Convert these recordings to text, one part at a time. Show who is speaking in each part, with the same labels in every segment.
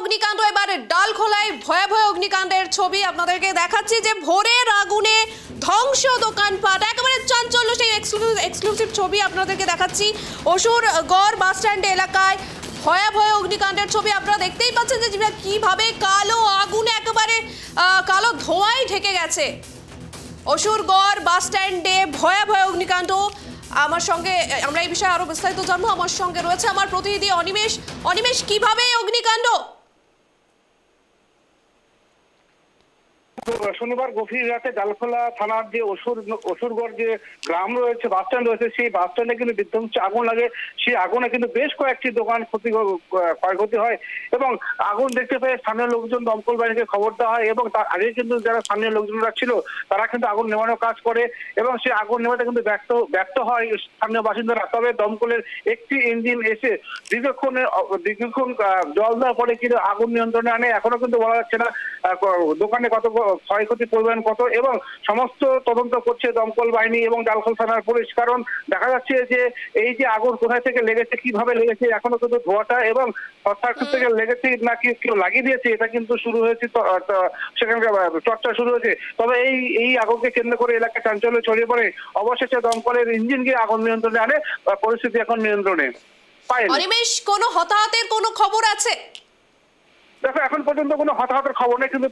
Speaker 1: অগ্নিকাণ্ড এবারে ডালখোলায় ভয়াবহ অগ্নিকাণ্ডের ছবি আপনাদেরকে দেখাচ্ছি যে ভোরের আগুনে ধ্বংস দোকানপাট, একেবারে চাঞ্চল্য সেই এক্সক্লুসিভ ছবি আপনাদেরকে দেখাচ্ছি। অসুরগড় বাস স্ট্যান্ড এলাকায় ভয়াবহ অগ্নিকাণ্ডের ছবি আপনারা দেখতেই পাচ্ছেন যে কিভাবে কালো আগুনে একেবারে কালো ধোঁয়ায় ঢেকে গেছে। অসুরগড় বাস স্ট্যান্ডে ভয়াবহ অগ্নিকাণ্ড। আমার সঙ্গে আমরা এই বিষয়ে আরো বিস্তারিত জানবো। আমার সঙ্গে রয়েছে আমার প্রতিনিধি অনিমেষ। অনিমেষ, কিভাবে অগ্নিকাণ্ড?
Speaker 2: শনিবার গভীর রাতে ডালখোলা থানার যে অসুরগড় যে গ্রাম রয়েছে, বাস স্ট্যান্ড রয়েছে, সেই বাস স্ট্যান্ডে কিন্তু বিধ্বংসী আগুন লাগে। সেই আগুনে কিন্তু বেশ কয়েকটি দোকান ক্ষয়ক্ষতি হয় এবং আগুন দেখতে পেয়ে স্থানীয় লোকজন দমকল বাহিনীকে খবর দেওয়া হয় এবং তার আগে কিন্তু যারা স্থানীয় লোকজনরা ছিল তারা কিন্তু আগুন নেভানোর কাজ করে এবং সেই আগুন নেভাতে কিন্তু ব্যর্থ হয় স্থানীয় বাসিন্দারা। তবে দমকলের একটি ইঞ্জিন এসে দীর্ঘক্ষণ জল দেওয়ার পরে কিন্তু আগুন নিয়ন্ত্রণে আনে। এখনো কিন্তু বলা যাচ্ছে না দোকানে কত ক্ষয়ক্ষতির পরিমাণ কত, এবং সমস্ত তদন্ত করছে দমকল বাহিনী এবং ডালখোলা থানার পুলিশ। কারণ দেখা যাচ্ছে যে এই যে আগুন কোথায় থেকে লেগেছে, কিভাবে লেগেছে, এখনো কিন্তু ধোঁয়াটা এবং সার্কিট থেকে লেগেছে নাকি কেউ লাগিয়ে দিয়েছে এটা কিন্তু শুরু হয়েছে, সেখানকার চর্চা শুরু হয়েছে। তবে এই আগুনকে কেন্দ্র করে এলাকায় চাঞ্চল্য ছড়িয়ে পড়ে। অবশেষে দমকলের ইঞ্জিন গিয়ে আগুন নিয়ন্ত্রণে আনে, পরিস্থিতি এখন নিয়ন্ত্রণে।
Speaker 1: অনিমেষ, কোনো হতাহতের কোনো খবর আছে?
Speaker 2: দেখো, এখন পর্যন্ত কোনো হতাহতের খবর নেই, কিন্তু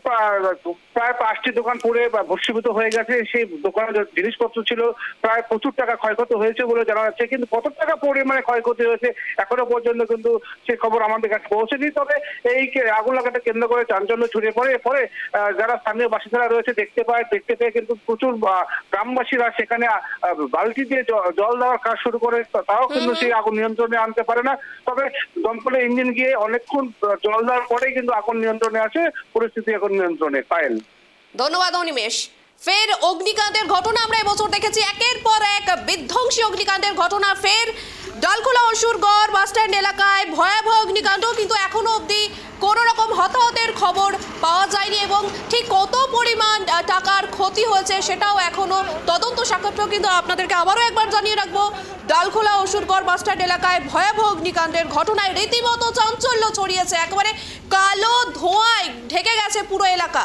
Speaker 2: প্রায় 5টি দোকান পুড়ে ভস্মীভূত হয়ে গেছে। সেই দোকানে জিনিসপত্র ছিল, প্রায় প্রচুর টাকা ক্ষয়ক্ষতি হয়েছে বলে জানা যাচ্ছে, কিন্তু কত টাকা পরিমাণে ক্ষয়ক্ষতি হয়েছে এখনো পর্যন্ত কিন্তু সেই খবর আমাদের কাছে পৌঁছেনি। তবে এই আগুন লাগাটা কেন্দ্র করে চাঞ্চল্য ছড়িয়ে পড়ে। এরপরে যারা স্থানীয় বাসিন্দারা রয়েছে দেখতে পেয়ে কিন্তু প্রচুর গ্রামবাসীরা সেখানে বালতি দিয়ে জল দেওয়ার কাজ শুরু করে, তাও কিন্তু সেই আগুন নিয়ন্ত্রণে আনতে পারে না। তবে দমকলের ইঞ্জিন গিয়ে অনেকক্ষণ জল দেওয়ার পরেই কিন্তু আগুন নিয়ন্ত্রণে আছে, পরিস্থিতি এখন নিয়ন্ত্রণে। পায়েল,
Speaker 1: ধন্যবাদ অনিমেষ। ফের অগ্নিকাণ্ডের ঘটনা আমরা এবছর দেখেছি, একের পর এক বিধ্বংসী অগ্নিকাণ্ডের ঘটনা। ফের ডালখোলা অসুরগড় বাস স্ট্যান্ড এলাকায় ভয়াবহ অগ্নিকাণ্ড, কিন্তু এখনো অবধি কোনো রকম হতাহতের খবর পাওয়া যায়নি এবং ঠিক কত পরিমাণ টাকার ক্ষতি হয়েছে সেটাও এখনো তদন্ত সাপেক্ষ। কিন্তু আপনাদেরকে আবারও একবার জানিয়ে রাখবো, ডালখোলা অসুরগড় বাস স্ট্যান্ড এলাকায় ভয়াবহ অগ্নিকাণ্ডের ঘটনায় রীতিমতো চাঞ্চল্য ছড়িয়েছে, একেবারে কালো ধোঁয়ায় ঢেকে গেছে পুরো এলাকা।